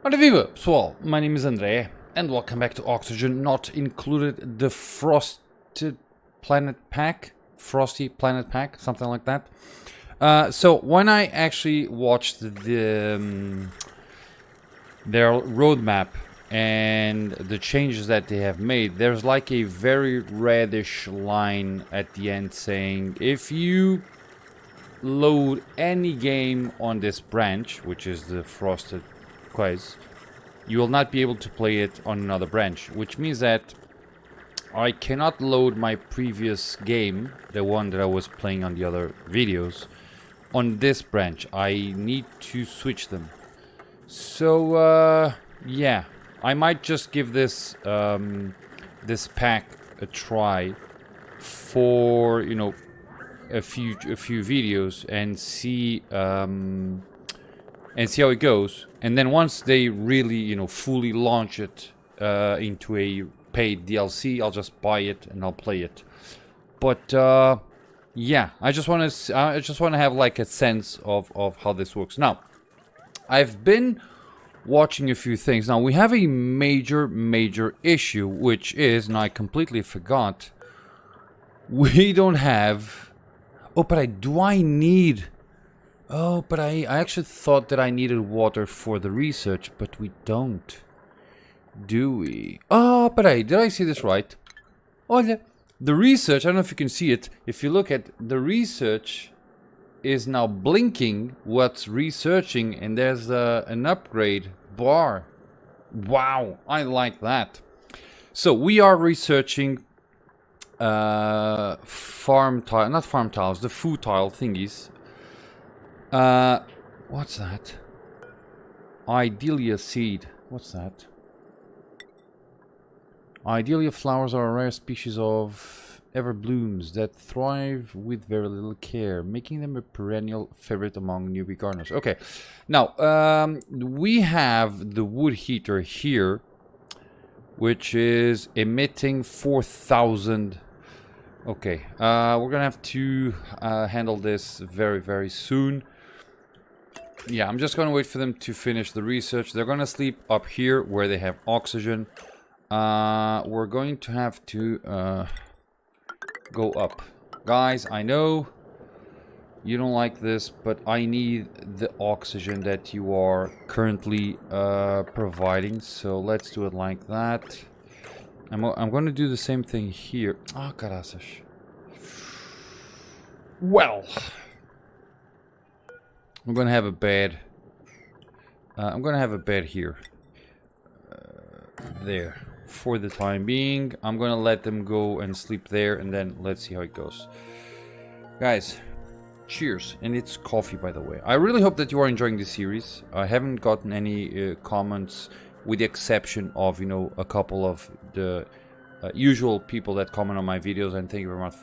Ora viva, pessoal, my name is André, and welcome back to Oxygen Not Included, the Frosty Planet Pack, something like that. So when I actually watched their roadmap and the changes that they have made, there's like a very reddish line at the end saying if you load any game on this branch, which is the Frosted Quiz, you will not be able to play it on another branch, which means that I cannot load my previous game, the one that I was playing on the other videos, on this branch. I need to switch them. So yeah, I might just give this this pack a try for, you know, a few videos and see how it goes. And then once they really, you know, fully launch it into a paid DLC, I'll just buy it and I'll play it. But yeah, I just want to have like a sense of how this works. Now, I've been watching a few things. Now, we have a major issue, which is, and I completely forgot, we don't have... Oh, but I need... Oh, but I actually thought that I needed water for the research, but we don't. Do we? Oh, but did I see this right? Oh, yeah. The research, I don't know if you can see it. If you look at the research, is now blinking what's researching, and there's an upgrade bar. Wow, I like that. So we are researching farm tile, not farm tiles, the food tile thingies. What's that? Idealia seed. What's that? Idealia flowers are a rare species of everblooms that thrive with very little care, making them a perennial favorite among newbie gardeners. Okay, now we have the wood heater here, which is emitting 4,000. Okay, we're gonna have to handle this very soon. Yeah, I'm just gonna wait for them to finish the research. They're gonna sleep up here where they have oxygen. We're going to have to go up. Guys, I know you don't like this, but I need the oxygen that you are currently providing. So let's do it like that. I'm going to do the same thing here. Ah, caraças. Well, I'm going to have a bed. I'm going to have a bed here. There. For the time being, I'm going to let them go and sleep there, and then let's see how it goes. Guys, cheers. And it's coffee, by the way. I really hope that you are enjoying this series. I haven't gotten any comments, with the exception of, you know, a couple of the usual people that comment on my videos, and thank you very much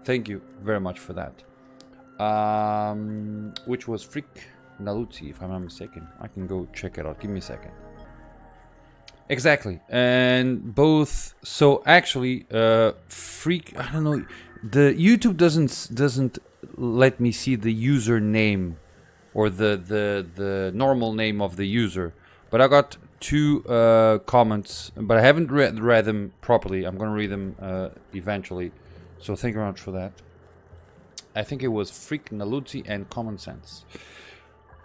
thank you very much for that. Which was Freak Naluzi, if I'm not mistaken. I can go check it out. Give me a second. Exactly, and both. So actually, Freak. I don't know. The YouTube doesn't let me see the username or the normal name of the user. But I got two comments, but I haven't read them properly. I'm gonna read them eventually. So thank you very much for that. I think it was Freak Naluzi and Common Sense.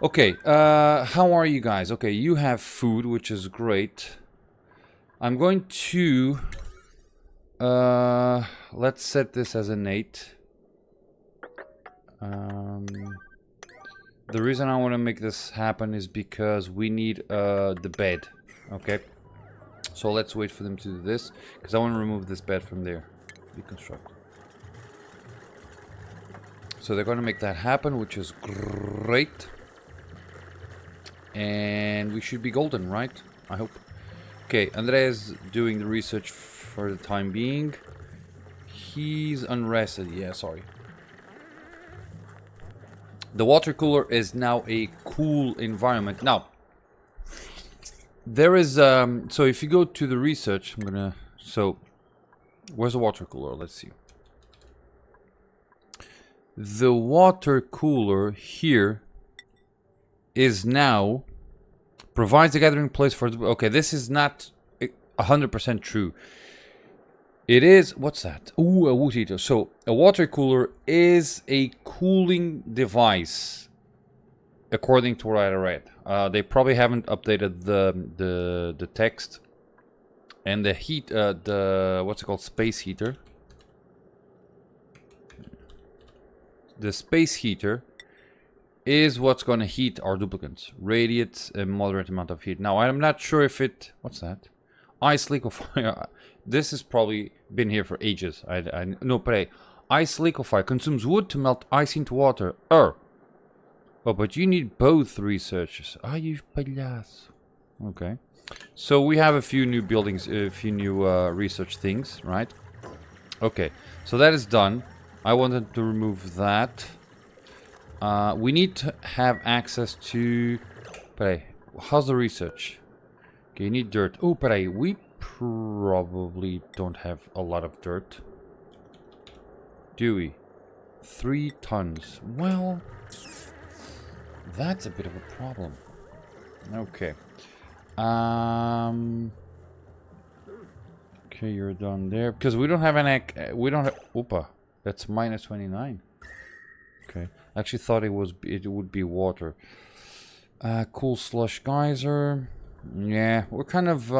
Okay, how are you guys? Okay, you have food, which is great. I'm going to let's set this as an 8. The reason I want to make this happen is because we need the bed. Okay, so let's wait for them to do this, because I want to remove this bed from there. Deconstruct. So they're going to make that happen, which is great. And we should be golden, right? I hope. Okay, Andre's doing the research for the time being. He's unrested. Yeah, sorry. The water cooler is now a cool environment. Now, there is... so if you go to the research, I'm gonna... So, where's the water cooler? Let's see. The water cooler here is now provides a gathering place for... Okay, this is not 100% true. It is... What's that? Ooh, a wood heater. So, a water cooler is a cooling device, according to what I read. They probably haven't updated the text. And the heat... the... What's it called? Space heater. The space heater is what's going to heat our duplicants. Radiates a moderate amount of heat. Now, I'm not sure if it... What's that? Ice liquefier. This has probably been here for ages. No, pray. Ice liquefier consumes wood to melt ice into water. Oh, but you need both researchers. Are you palhaço? Okay. So we have a few new buildings, a few new research things, right? Okay. So that is done. I wanted to remove that. We need to have access to... Peraí, how's the research? Okay, you need dirt. Oh, peraí, we probably don't have a lot of dirt. Do we? 3 tons. Well, that's a bit of a problem. Okay. Okay, you're done there. Because we don't have an... we don't have... Opa. That's minus 29. Okay. I actually thought it would be water. Cool slush geyser. Yeah, we're kind of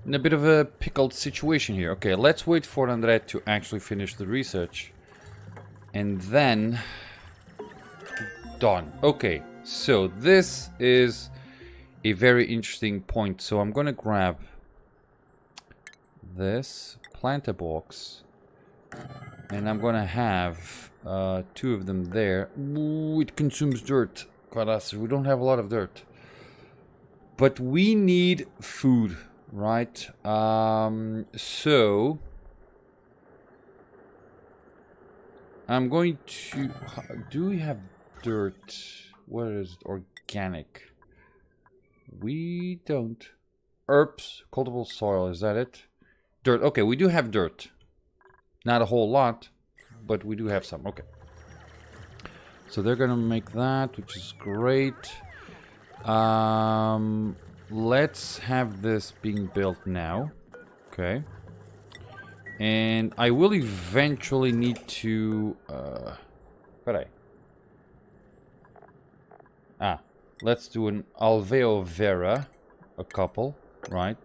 in a bit of a pickled situation here. Okay, let's wait for Andret to actually finish the research. And then... Done. Okay, so this is a very interesting point. So I'm gonna grab this, plant a box, and I'm gonna have 2 of them there. Ooh, it consumes dirt. God, we don't have a lot of dirt. But we need food, right? So I'm going to... Do we have dirt? What is it? Organic. We don't. Herbs, cultivable soil, is that it? Dirt. Okay, we do have dirt. Not a whole lot, but we do have some. Okay. So they're gonna make that, which is great. Let's have this being built now. Okay. And I will eventually need to... let's do an alveo vera. A couple, right?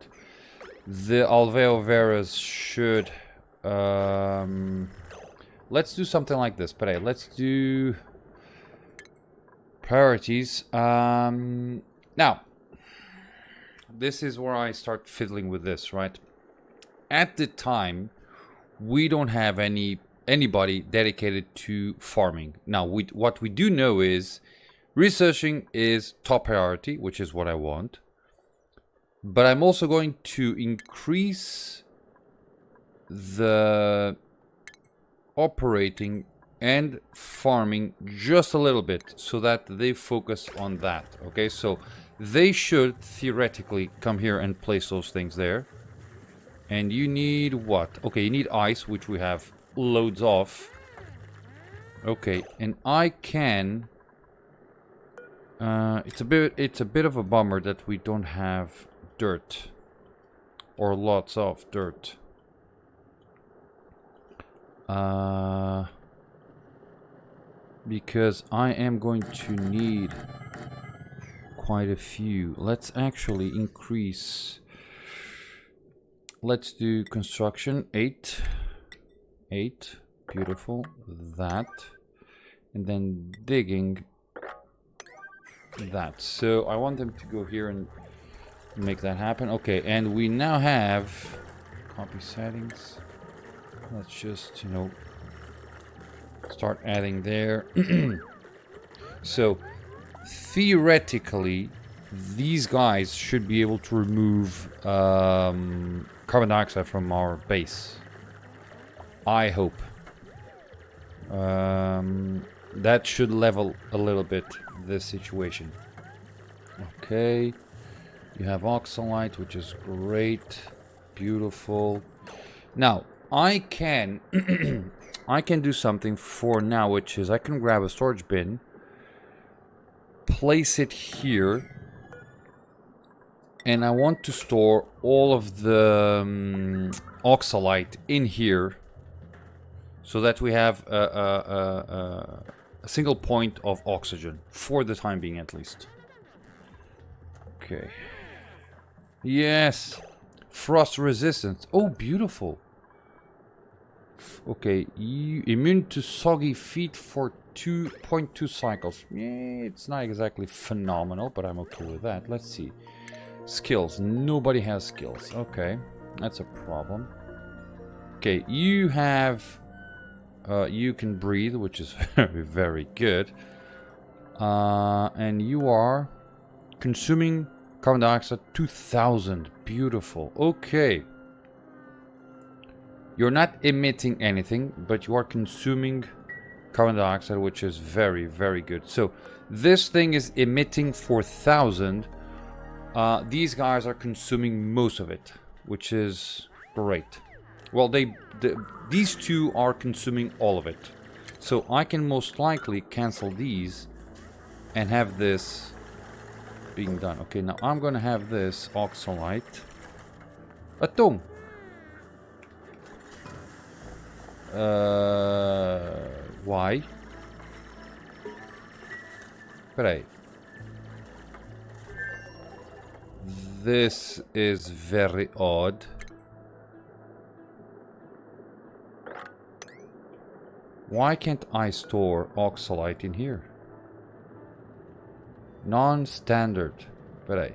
The alveo veras should... let's do something like this. Let's do... priorities. Now, this is where I start fiddling with this, right? At the time, we don't have anybody dedicated to farming. Now, what we do know is researching is top priority, which is what I want. But I'm also going to increase the operating and farming just a little bit so that they focus on that. Okay, so they should theoretically come here and place those things there. And you need what? Okay, you need ice, which we have loads of. Okay, and I can... it's a bit of a bummer that we don't have dirt. Or lots of dirt. Because I am going to need quite a few. Let's actually increase. Let's do construction 8. 8. Beautiful. That. And then digging that. So I want them to go here and make that happen. Okay, and we now have copy settings. Let's just, you know, start adding there. So theoretically these guys should be able to remove carbon dioxide from our base. I hope. That should level a little bit this situation. Okay, you have oxalite, which is great. Beautiful. Now I can I can do something for now, which is I can grab a storage bin place it here. And I want to store all of the oxalite in here. So that we have a single point of oxygen. For the time being, at least. Okay. Yes. Frost resistance. Oh, beautiful. Okay. Immune to soggy feet for 2.2 cycles. Yeah, it's not exactly phenomenal, but I'm okay with that. Let's see. Skills. Nobody has skills. Okay. That's a problem. Okay. You have... you can breathe, which is very, very good. And you are consuming carbon dioxide 2000. Beautiful. Okay. You're not emitting anything, but you are consuming carbon dioxide, which is very, very good. So this thing is emitting 4000. These guys are consuming most of it, which is great. Well, these two are consuming all of it. So I can most likely cancel these and have this being done. Okay, now I'm going to have this oxalite. Atom. Why? Peraí. This is very odd. Why can't I store oxalite in here? Non-standard. Peraí.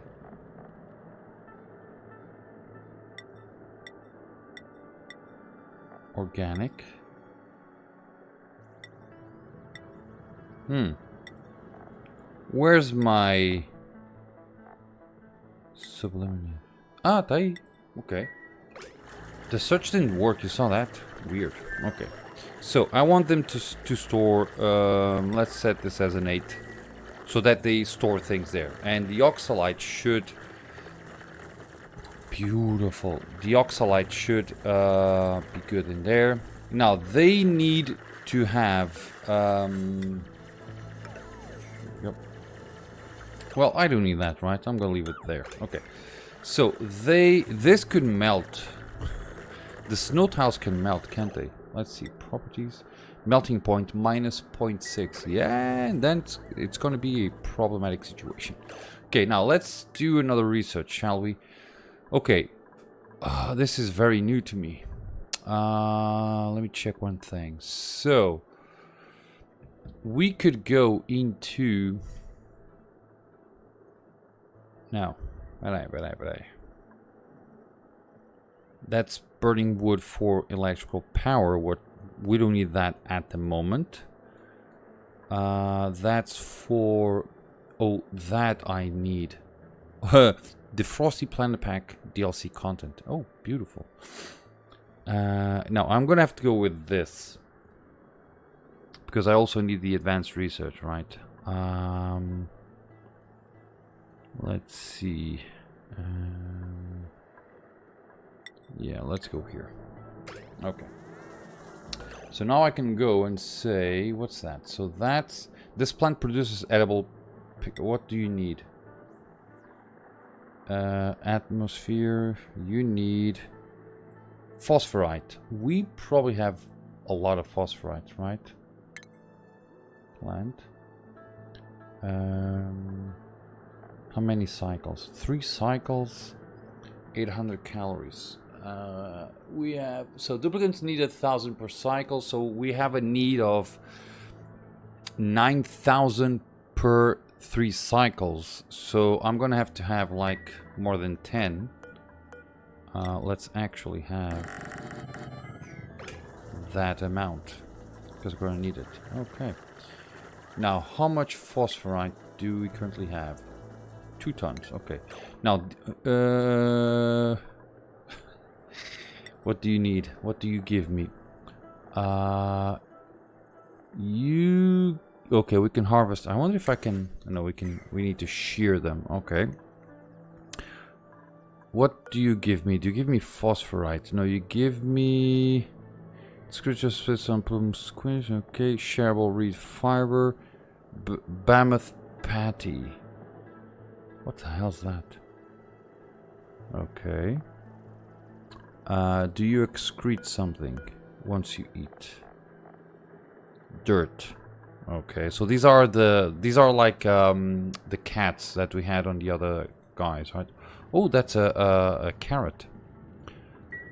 Organic. Where's my subliminal? Ah, tá aí. Okay. The search didn't work. You saw that? Weird. Okay. So I want them to store. Let's set this as an 8, so that they store things there. And the oxalite should. Beautiful. The oxalite should be good in there. Now they need to have. Yep. Well, I don't need that, right? I'm gonna leave it there. Okay. So this could melt. The snow tiles can melt, can't they? Let's see, properties. Melting point minus 0.6. Yeah, and then it's going to be a problematic situation. Okay, now let's do another research, shall we? Okay, this is very new to me. Let me check one thing. So, we could go into... Now, that's burning wood for electrical power. We don't need that at the moment. That's for... Oh, that I need. The Frosty Planet Pack DLC content. Oh, beautiful. Now, I'm gonna have to go with this. Because I also need the advanced research, right? Let's see. Yeah, let's go here. Okay. So now I can go and say, what's that? So that's, this plant produces edible, what do you need? Atmosphere, you need phosphorite. We probably have a lot of phosphorite, right? Plant. How many cycles? 3 cycles, 800 calories. We have, so duplicants need 1,000 per cycle, so we have a need of 9,000 per 3 cycles. So I'm gonna have to have like more than 10. Let's actually have that amount because we're gonna need it. Okay. Now, how much phosphorite do we currently have? 2 tons. Okay. Now, what do you need? What do you give me? Okay, we can harvest. I wonder if I can... No, we can... We need to shear them. Okay. What do you give me? Do you give me phosphorite? No, you give me... Scratches, split some plum squish. Okay. Shareable reed fiber. Mammoth patty. What the hell's that? Okay. Do you excrete something once you eat? Dirt. Okay, so these are like the cats that we had on the other guys, right? Oh, that's a carrot.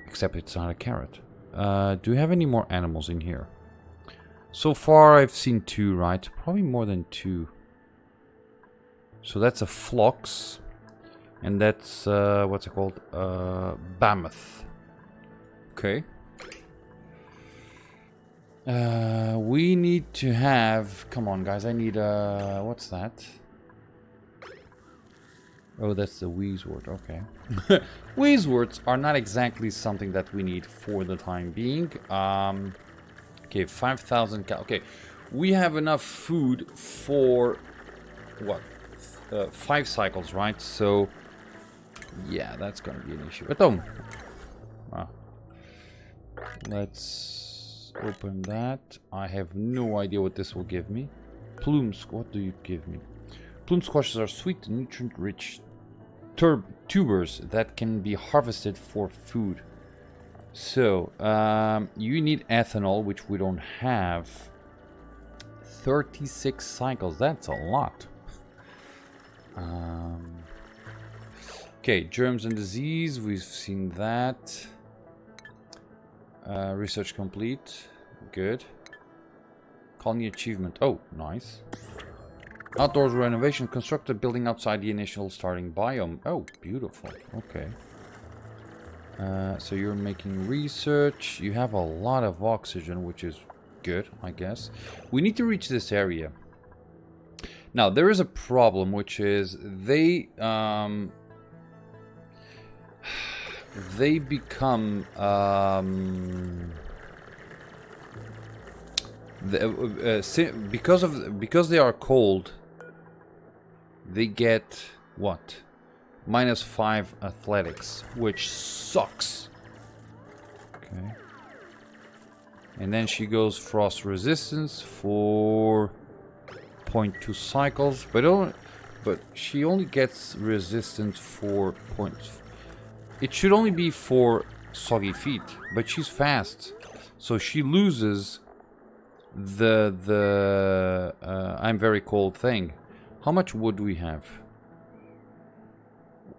Except it's not a carrot. Do we have any more animals in here? So far I've seen 2, right? Probably more than 2. So that's a phlox. And that's, what's it called? Mammoth. Okay. We need to have... Come on, guys. I need, what's that? Oh, that's the wheezewort. Okay. Wheezeworts are not exactly something that we need for the time being. Okay, 5,000 okay, we have enough food for what? 5 cycles, right? So, yeah, that's gonna be an issue. But let's open that. I have no idea what this will give me. Plumes, what do you give me? Plume squashes are sweet, nutrient-rich tubers that can be harvested for food. So, you need ethanol, which we don't have. 36 cycles, that's a lot. Okay, germs and disease, we've seen that. Research complete, good. Colony achievement, oh, nice. Outdoors renovation, construct a building outside the initial starting biome. Oh, beautiful, okay. So you're making research. You have a lot of oxygen, which is good, I guess. We need to reach this area. Now, there is a problem, which is they become because they are cold. They get what? -5 athletics, which sucks. Okay. And then she goes frost resistance for 0.2 cycles, but she only gets resistance for points. It should only be for soggy feet, but she's fast, so she loses the I'm very cold thing. How much wood do we have?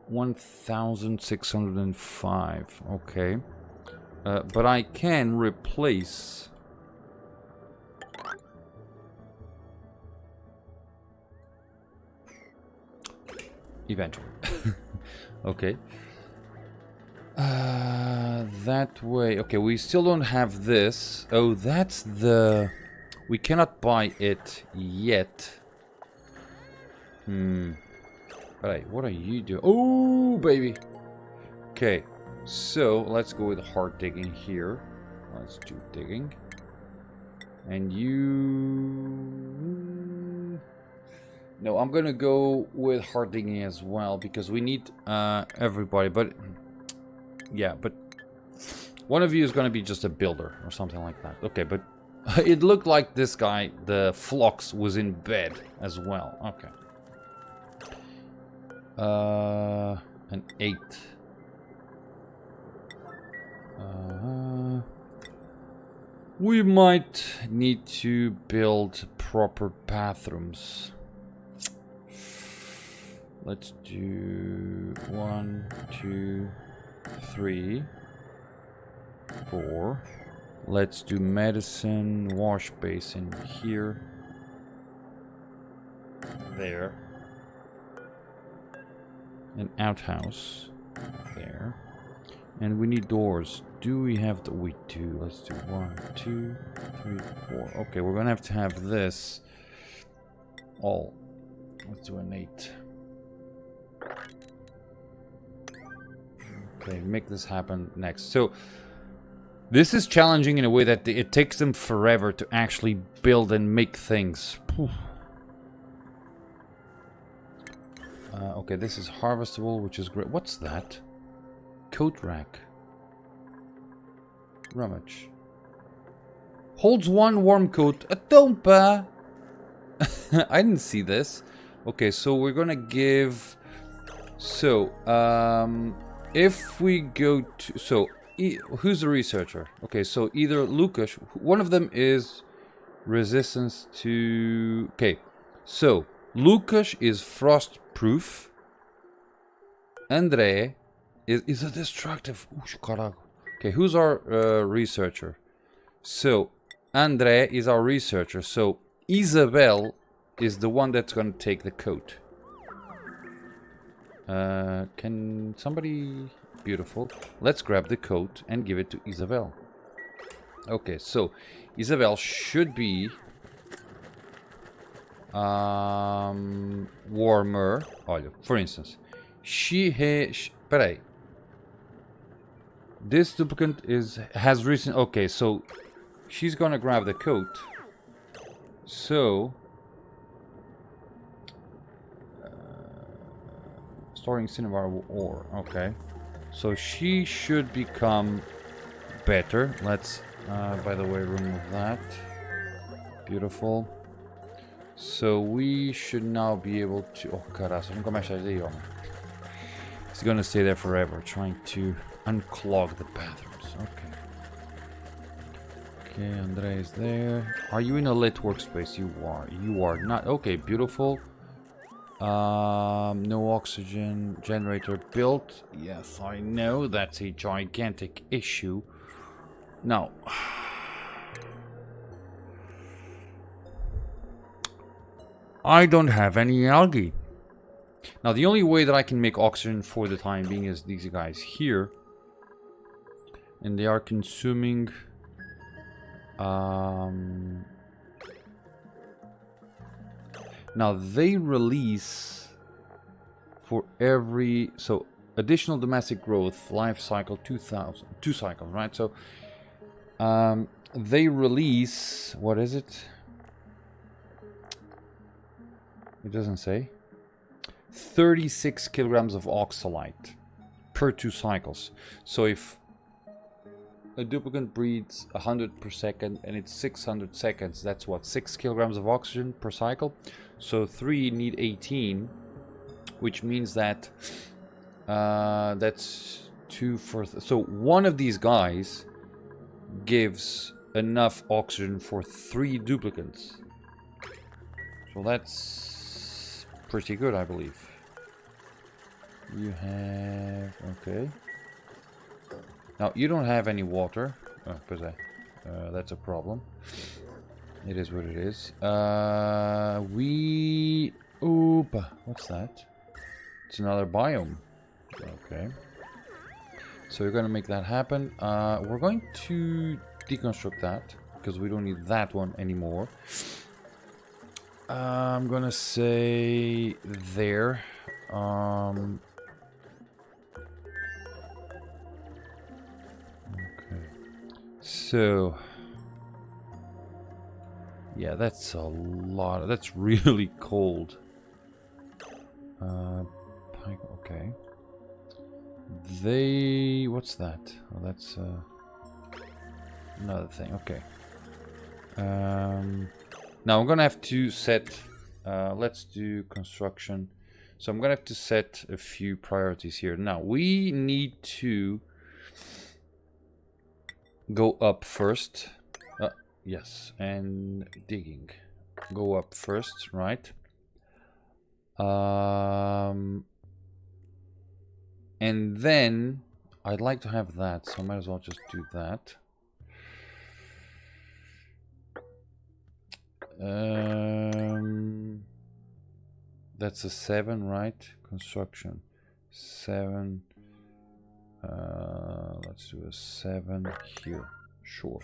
1,605. Okay. But I can replace... Eventually. Okay. That way. Okay, we still don't have this. Oh, that's the... We cannot buy it yet. Alright, what are you doing? Oh, baby! Okay, so let's go with hard digging here. Let's do digging. And you... No, I'm gonna go with hard digging as well, because we need everybody, but... Yeah, but... One of you is gonna be just a builder, or something like that. Okay, but... It looked like this guy, the Phlox, was in bed as well. Okay. An 8. We might need to build proper bathrooms. Let's do 1, 2, 3, 4. Let's do medicine, wash basin here. There. An outhouse there. And we need doors. Do we have the... We do. Let's do 1, 2, 3, 4. Okay, we're gonna have to have this all. Let's do an 8. Okay, make this happen next. So this is challenging in a way that it takes them forever to actually build and make things. Okay, this is harvestable, which is great. What's that? Coat rack. Rummage. Holds 1 warm coat. A tompa! I didn't see this. Okay, so we're gonna give. So, if we go to who's the researcher? Okay, so either Lucas, one of them is resistance to. Okay, so Lucas is frost proof. André is a destructive. Okay, who's our researcher? So André is our researcher. So Isabel is the one that's gonna take the coat. Can somebody... Beautiful. Let's grab the coat and give it to Isabel. Okay, so Isabel should be warmer. Olha, for instance, she has... Peraí. This duplicant has recent... Okay, so she's gonna grab the coat. So... storing cinnabar ore. Okay. So she should become better. Let's, by the way, remove that. Beautiful. So we should now be able to... Oh, caraças, nunca mais sai daí, homem. He's gonna stay there forever, trying to unclog the bathrooms. Okay. Okay, Andre is there. Are you in a lit workspace? You are. You are not. Okay, beautiful. No oxygen generator built. Yes, I know that's a gigantic issue. Now, I don't have any algae. Now, the only way that I can make oxygen for the time being is these guys here. And they are consuming... Now, they release for every... So, additional domestic growth, life cycle 2000. 2 cycles, right? So, they release... What is it? It doesn't say. 36 kilograms of oxalite per 2 cycles. So if a duplicant breeds 100 per second and it's 600 seconds, that's what, 6 kilograms of oxygen per cycle. So 3 need 18, which means that that's 2 for... So one of these guys gives enough oxygen for 3 duplicants. So that's pretty good, I believe. You have... Okay. Now, you don't have any water. Oh, that's a problem. It is what it is. Oopa. What's that? It's another biome. Okay. So we're going to make that happen. We're going to deconstruct that, because we don't need that one anymore. I'm going to say there. So, yeah, that's a lot. That's really cold. Okay. What's that? Oh, that's another thing. Okay. Now I'm gonna have to set. Let's do construction. So I'm gonna have to set a few priorities here. Now we need to go up first. Yes, and digging. Go up first, right? And then I'd like to have that, so I might as well just do that. That's a 7, right? Construction 7. Let's do a 7 here. Sure.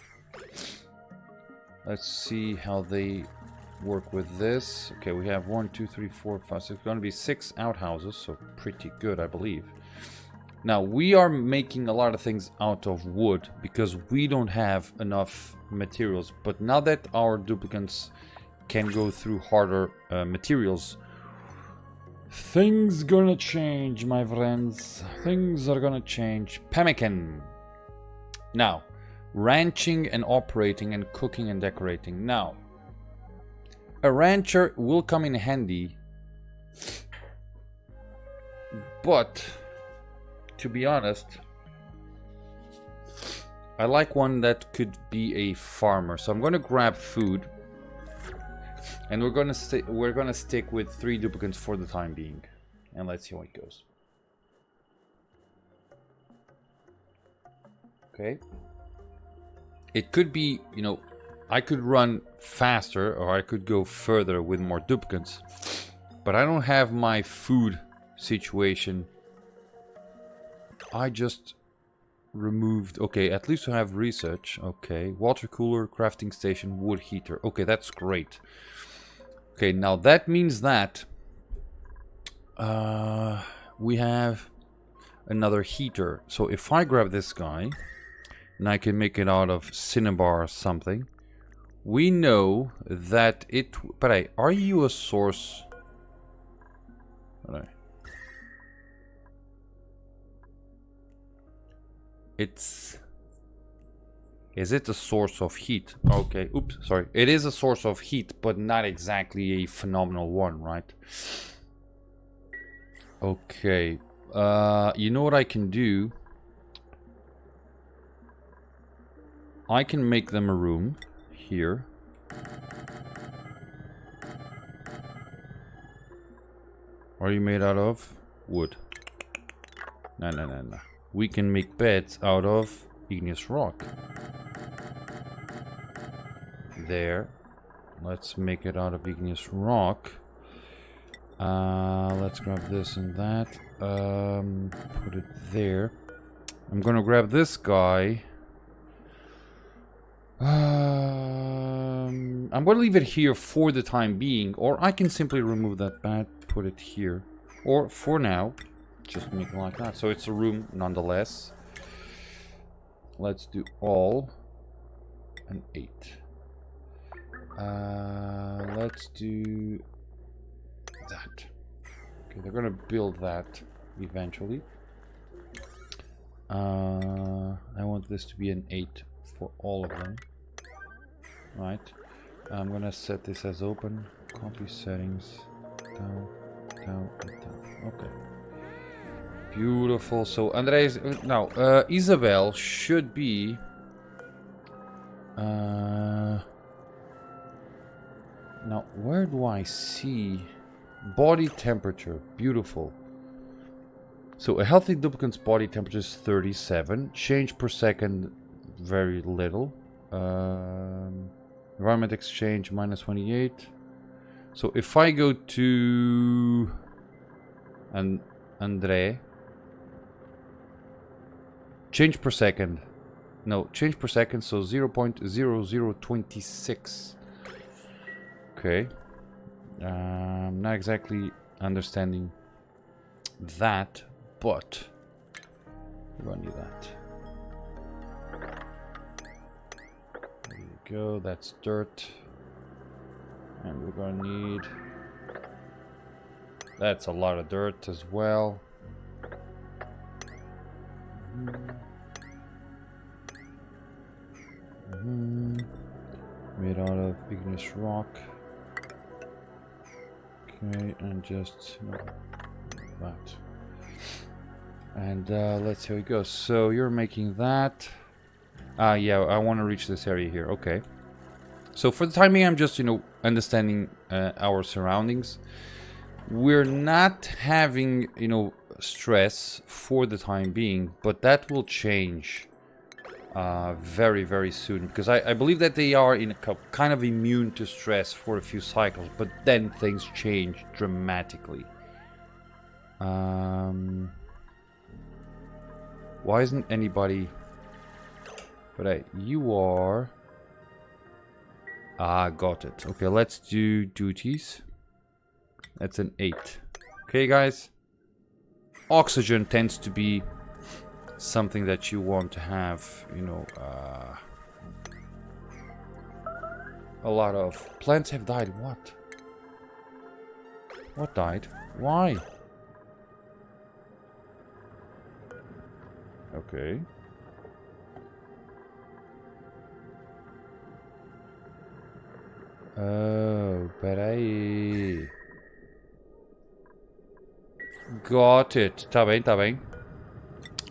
Let's see how they work with this. Okay, we have 1, 2, 3, 4, 5, 6. It's going to be 6 outhouses, so pretty good, I believe. Now, we are making a lot of things out of wood because we don't have enough materials. But now that our duplicants can go through harder materials, things gonna change, my friends. Things are gonna change. Pemmican. Now, ranching and operating and cooking and decorating. Now, a rancher will come in handy But to be honest, I like one that could be a farmer. So I'm gonna grab food, and we're gonna stick with 3 duplicants for the time being, and let's see how it goes. Okay. It could be, you know, I could run faster or I could go further with more duplicants, but I don't have my food situation. I just removed, okay, at least I have research. Okay, water cooler, crafting station, wood heater. Okay, that's great. Okay, now that means that we have another heater. So if I grab this guy and I can make it out of cinnabar or something, we know that it... But hey, are you a source? It's... Is it a source of heat? Okay, oops, sorry. It is a source of heat, but not exactly a phenomenal one, right? Okay. You know what I can do? I can make them a room here. Are you made out of wood? No, no, no, no. We can make beds out of igneous rock. There. Let's make it out of igneous rock. Let's grab this and that. Put it there. I'm gonna grab this guy. I'm gonna leave it here for the time being, or I can simply remove that bed, put it here, or for now, just make it like that. So it's a room nonetheless. Let's do all and 8. Let's do that. Okay, they're gonna build that eventually. I want this to be an 8 for all of them. Right. I'm gonna set this as open. Copy settings. Down, down, and down. Okay. Beautiful. So Andres, now Isabel should be. Now where do I see body temperature? Beautiful. So a healthy duplicant's body temperature is 37. Change per second, very little. Environment exchange minus 28. So if I go to Andre, change per second. No, change per second, so 0.0026. Okay. I'm not exactly understanding that, but we're gonna do that. There you go, that's dirt. And we're gonna need... That's a lot of dirt as well. Made out of igneous rock. Okay, and just that. And let's see how it goes. So you're making that. Yeah, I want to reach this area here. Okay. So for the time being, I'm just, understanding our surroundings. We're not having, stress for the time being, but that will change very, very soon. Because I believe that they are kind of immune to stress for a few cycles, but then things change dramatically. Why isn't anybody... But hey, you are... got it. Okay, let's do duties. That's an 8. Okay, guys. Oxygen tends to be something that you want to have, a lot of. Plants have died. What? What died? Why? Okay. Oh, peraí. Got it. Tá bem, tá bem.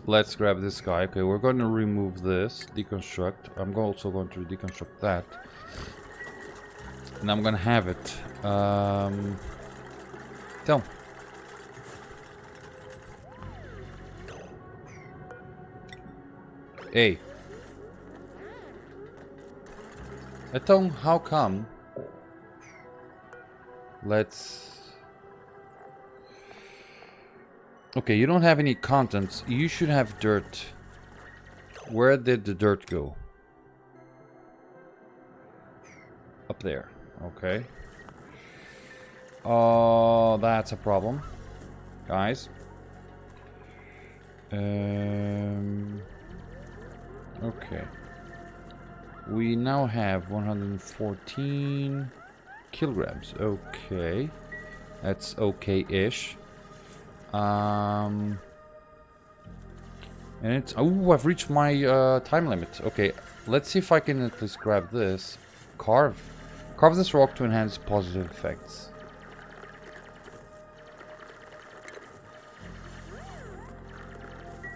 Let's grab this guy. Okay, we're going to remove this. Deconstruct. I'm also going to deconstruct that. And I'm gonna have it. Tell. Hey. Então, how come? Let's... Okay, you don't have any contents. You should have dirt. Where did the dirt go? Up there. Okay. Oh, that's a problem, guys. Okay. We now have 114 kilograms. Okay. That's okay-ish. And it's... Oh, I've reached my time limit. Okay, let's see if I can at least grab this. Carve. Carve this rock to enhance positive effects.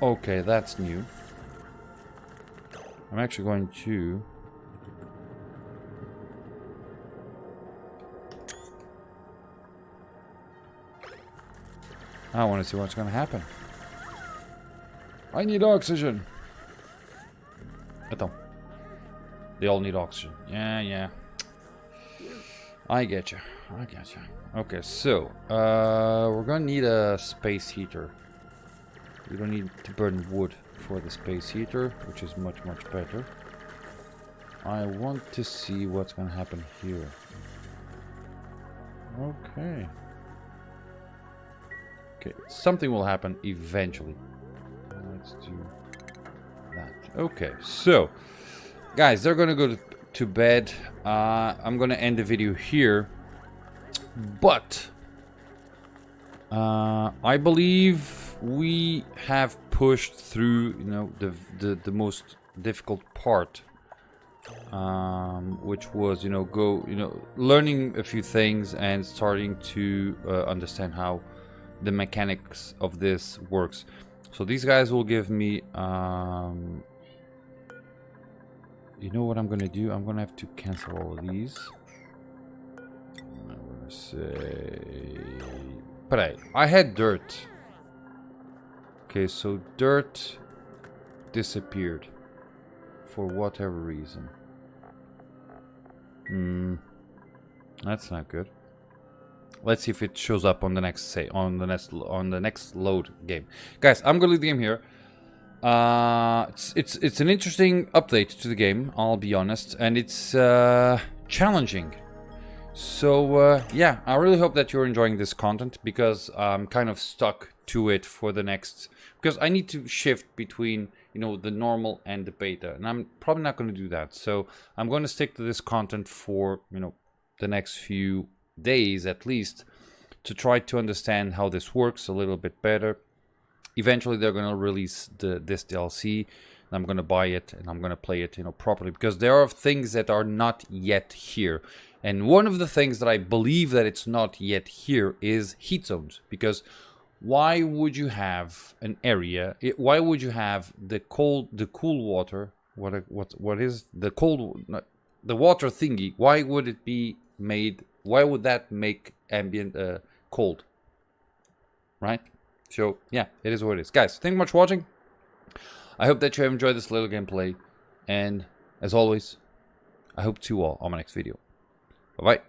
Okay, that's new. I'm actually going to... I want to see what's going to happen. I need oxygen. Então. They all need oxygen. Yeah. I get you. Okay, so we're gonna need a space heater. We don't need to burn wood for the space heater, which is much better. I want to see what's gonna happen here. Okay, something will happen eventually. Let's do that. Okay, so guys, they're gonna go to bed. I'm gonna end the video here, but I believe we have pushed through, you know, the most difficult part, which was, you know, learning a few things and starting to understand how the mechanics of this works. So these guys will give me you know what I'm gonna do? I'm gonna have to cancel all of these. I'm gonna say... But I had dirt. Okay, so dirt disappeared for whatever reason. That's not good. Let's see if it shows up on the next on the next load game. Guys, I'm gonna leave the game here. It's an interesting update to the game, I'll be honest, and it's challenging. So yeah, I really hope that you're enjoying this content, because I'm kind of stuck to it for the next, because I need to shift between, you know, the normal and the beta, and I'm probably not going to do that. So I'm going to stick to this content for, you know, the next few days at least, to try to understand how this works a little bit better. Eventually they're going to release this DLC, and I'm going to buy it and I'm going to play it, you know, properly, because there are things that are not yet here. And one of the things that I believe that it's not yet here is heat zones, because why would you have an area, why would you have the cool water, what is the cold, the water thingy, why would it be made, why would that make ambient cold, right? So yeah, it is what it is. Guys, thank you much for watching. I hope that you have enjoyed this little gameplay, and as always, I hope to see you all on my next video. Bye bye.